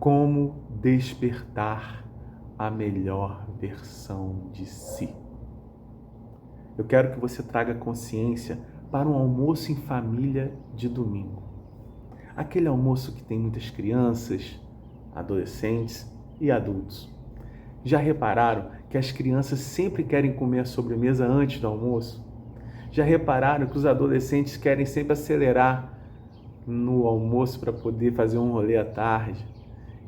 Como despertar a melhor versão de si. Eu quero que você traga consciência para um almoço em família de domingo. Aquele almoço que tem muitas crianças, adolescentes e adultos. Já repararam que as crianças sempre querem comer a sobremesa antes do almoço? Já repararam que os adolescentes querem sempre acelerar no almoço para poder fazer um rolê à tarde?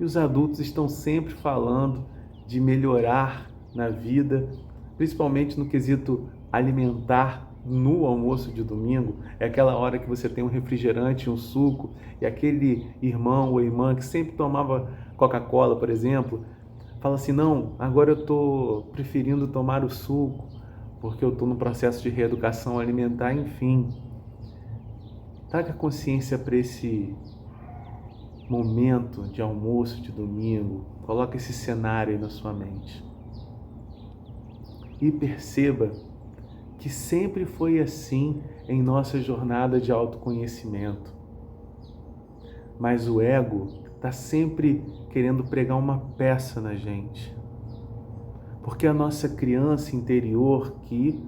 E os adultos estão sempre falando de melhorar na vida, principalmente no quesito alimentar no almoço de domingo. É aquela hora que você tem um refrigerante, um suco, e aquele irmão ou irmã que sempre tomava Coca-Cola, por exemplo, fala assim, não, agora eu estou preferindo tomar o suco, porque eu estou no processo de reeducação alimentar, enfim. Traga consciência para esse momento de almoço de domingo, coloca esse cenário aí na sua mente. E perceba que sempre foi assim em nossa jornada de autoconhecimento. Mas o ego está sempre querendo pregar uma peça na gente. Porque a nossa criança interior, que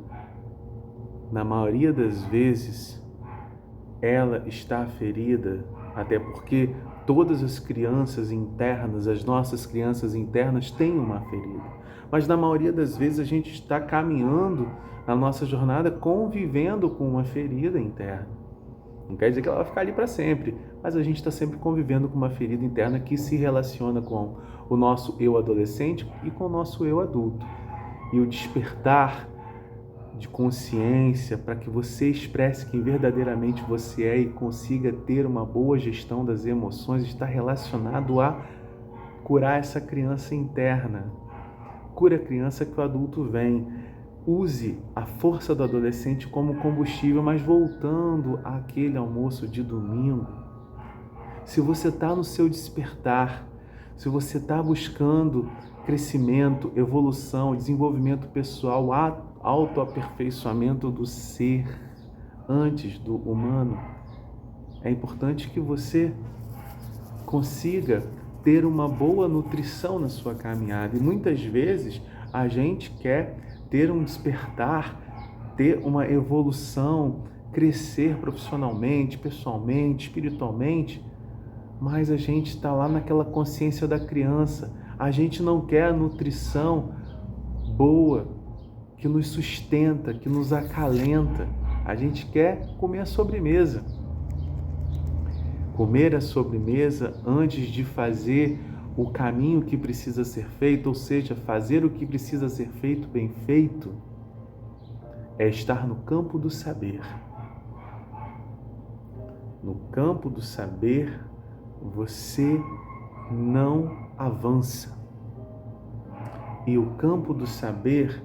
na maioria das vezes ela está ferida, até porque todas as crianças internas, as nossas crianças internas têm uma ferida. Mas na maioria das vezes a gente está caminhando na nossa jornada convivendo com uma ferida interna. Não quer dizer que ela vai ficar ali para sempre, mas a gente está sempre convivendo com uma ferida interna que se relaciona com o nosso eu adolescente e com o nosso eu adulto. E o despertar de consciência para que você expresse quem verdadeiramente você é e consiga ter uma boa gestão das emoções está relacionado a curar essa criança interna. Cura a criança que o adulto vem. Use a força do adolescente como combustível, mas voltando àquele almoço de domingo. Se você está no seu despertar, se você está buscando crescimento, evolução, desenvolvimento pessoal, autoaperfeiçoamento do ser antes do humano, é importante que você consiga ter uma boa nutrição na sua caminhada. E muitas vezes a gente quer ter um despertar, ter uma evolução, crescer profissionalmente, pessoalmente, espiritualmente, mas a gente está lá naquela consciência da criança. A gente não quer a nutrição boa, que nos sustenta, que nos acalenta. A gente quer comer a sobremesa. Comer a sobremesa antes de fazer o caminho que precisa ser feito, ou seja, fazer o que precisa ser feito bem feito, é estar no campo do saber. No campo do saber, você não avança. E o campo do saber,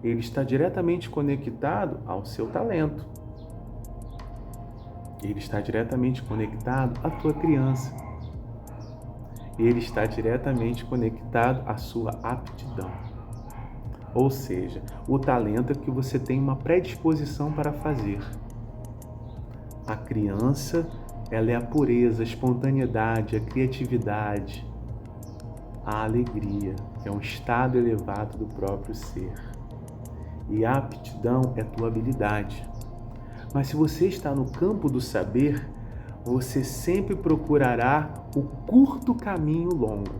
ele está diretamente conectado ao seu talento. Ele está diretamente conectado à tua criança. Ele está diretamente conectado à sua aptidão. Ou seja, o talento é que você tem uma predisposição para fazer. A criança, ela é a pureza, a espontaneidade, a criatividade, a alegria. É um estado elevado do próprio ser. E a aptidão é tua habilidade. Mas se você está no campo do saber, você sempre procurará o curto caminho longo,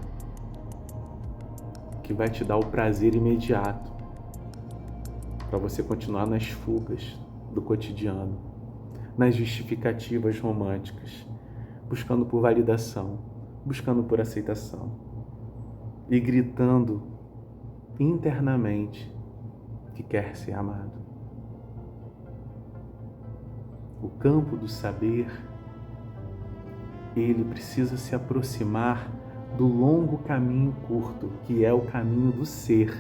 que vai te dar o prazer imediato, para você continuar nas fugas do cotidiano, nas justificativas românticas, buscando por validação, buscando por aceitação e gritando internamente que quer ser amado. O campo do saber, ele precisa se aproximar do longo caminho curto, que é o caminho do ser.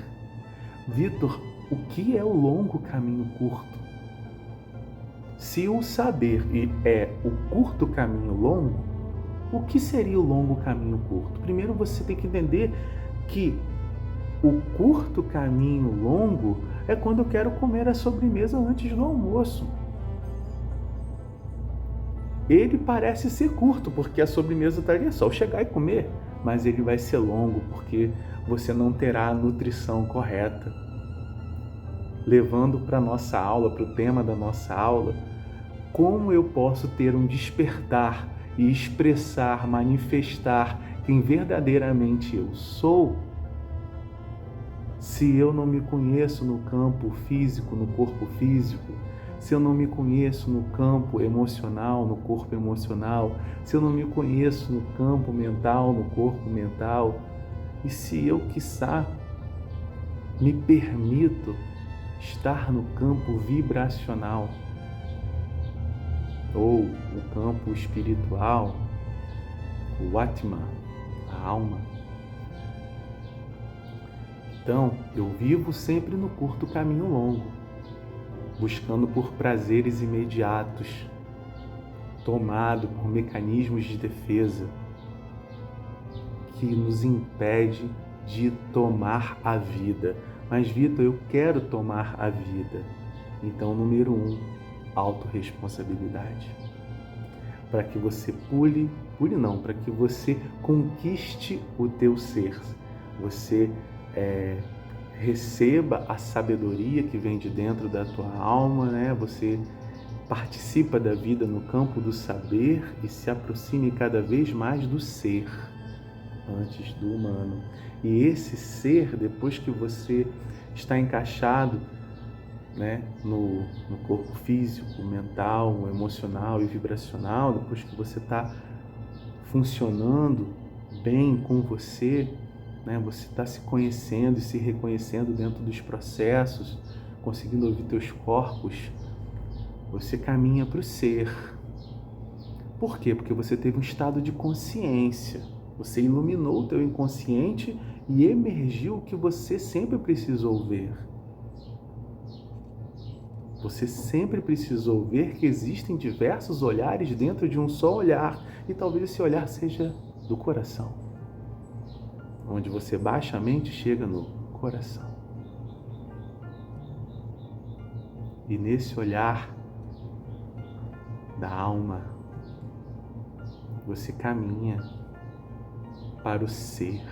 Vitor, o que é o longo caminho curto? Se o saber é o curto caminho longo, o que seria o longo caminho curto? Primeiro você tem que entender que o curto caminho longo é quando eu quero comer a sobremesa antes do almoço. Ele parece ser curto, porque a sobremesa estaria só chegar e comer. mas ele vai ser longo porque você não terá a nutrição correta. Levando para a nossa aula, para o tema da nossa aula, como eu posso ter um despertar e expressar, manifestar quem verdadeiramente eu sou, se eu não me conheço no campo físico, no corpo físico, se eu não me conheço no campo emocional, no corpo emocional, se eu não me conheço no campo mental, no corpo mental, e se eu, quiçá, me permito estar no campo vibracional, ou o campo espiritual, o Atma, a alma. Então, eu vivo sempre no curto caminho longo, buscando por prazeres imediatos, tomado por mecanismos de defesa que nos impede de tomar a vida. Mas, Vitor, eu quero tomar a vida. Então, número 1, autorresponsabilidade. Para que você para que você conquiste o teu ser. Você receba a sabedoria que vem de dentro da tua alma, né? Você participa da vida no campo do saber e se aproxime cada vez mais do ser, antes do humano. E esse ser, depois que você está encaixado, né, no corpo físico, mental, emocional e vibracional, depois que você está funcionando bem com você, né, você está se conhecendo e se reconhecendo dentro dos processos, conseguindo ouvir teus corpos, você caminha para o ser. Por quê? Porque você teve um estado de consciência, você iluminou o teu inconsciente e emergiu o que você sempre precisou ver. Você sempre precisou ver que existem diversos olhares dentro de um só olhar, e talvez esse olhar seja do coração, onde você baixa a mente e chega no coração. E nesse olhar da alma, você caminha para o ser.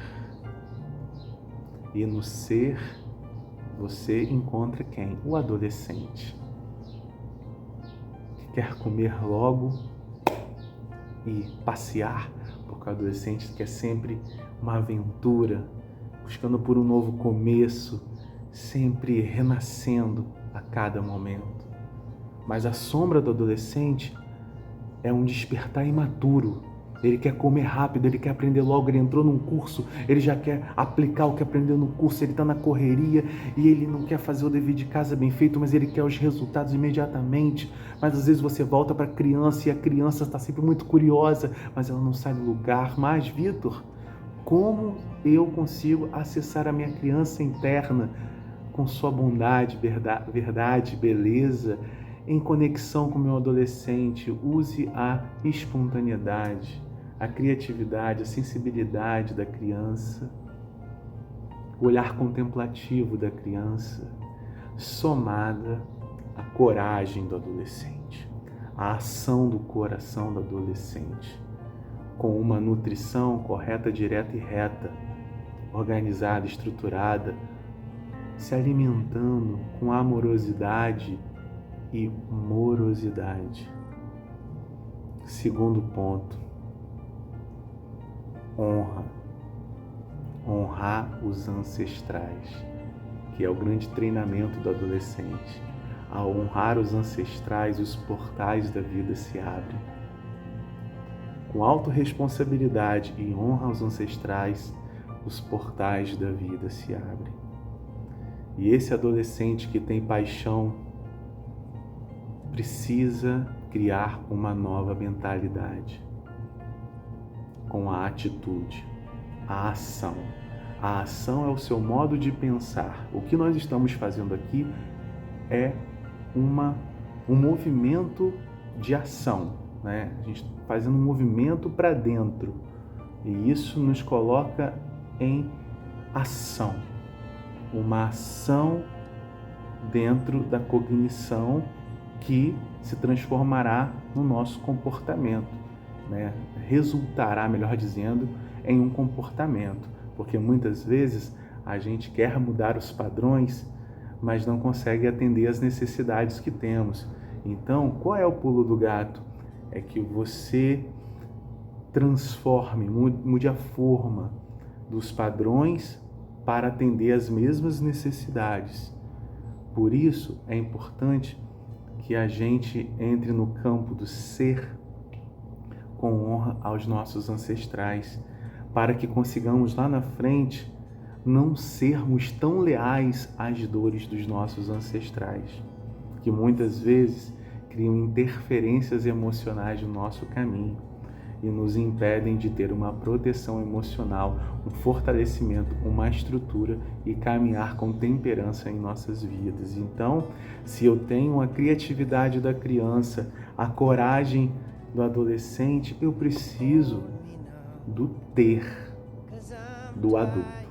E no ser, você encontra quem? O adolescente, que quer comer logo e passear, porque o adolescente quer sempre uma aventura, buscando por um novo começo, sempre renascendo a cada momento. Mas a sombra do adolescente é um despertar imaturo. Ele quer comer rápido, ele quer aprender logo, ele entrou num curso, ele já quer aplicar o que aprendeu no curso, ele está na correria e ele não quer fazer o dever de casa bem feito, mas ele quer os resultados imediatamente. Mas às vezes você volta para a criança e a criança está sempre muito curiosa, mas ela não sai do lugar. Mas, Vitor, como eu consigo acessar a minha criança interna com sua bondade, verdade, beleza, em conexão com o meu adolescente? Use a espontaneidade, a criatividade, a sensibilidade da criança, o olhar contemplativo da criança, somada à coragem do adolescente, à ação do coração do adolescente, com uma nutrição correta, direta e reta, organizada, estruturada, se alimentando com amorosidade e morosidade. Segundo ponto, honra. Honrar os ancestrais, que é o grande treinamento do adolescente. Ao honrar os ancestrais, os portais da vida se abrem. Com autorresponsabilidade e honra aos ancestrais, os portais da vida se abrem. E esse adolescente que tem paixão precisa criar uma nova mentalidade, com a atitude, a ação. A ação é o seu modo de pensar. O que nós estamos fazendo aqui é um movimento de ação, né? A gente está fazendo um movimento para dentro, e isso nos coloca em ação. Uma ação dentro da cognição que se transformará no nosso comportamento, né? Resultará, melhor dizendo, em um comportamento, porque muitas vezes a gente quer mudar os padrões, mas não consegue atender às necessidades que temos. Então, qual é o pulo do gato? É que você transforme, mude a forma dos padrões para atender às mesmas necessidades. Por isso, é importante que a gente entre no campo do ser com honra aos nossos ancestrais, para que consigamos lá na frente não sermos tão leais às dores dos nossos ancestrais, que muitas vezes criam interferências emocionais no nosso caminho e nos impedem de ter uma proteção emocional, um fortalecimento, uma estrutura e caminhar com temperança em nossas vidas. Então, se eu tenho a criatividade da criança, a coragem do adolescente, eu preciso do ter do adulto.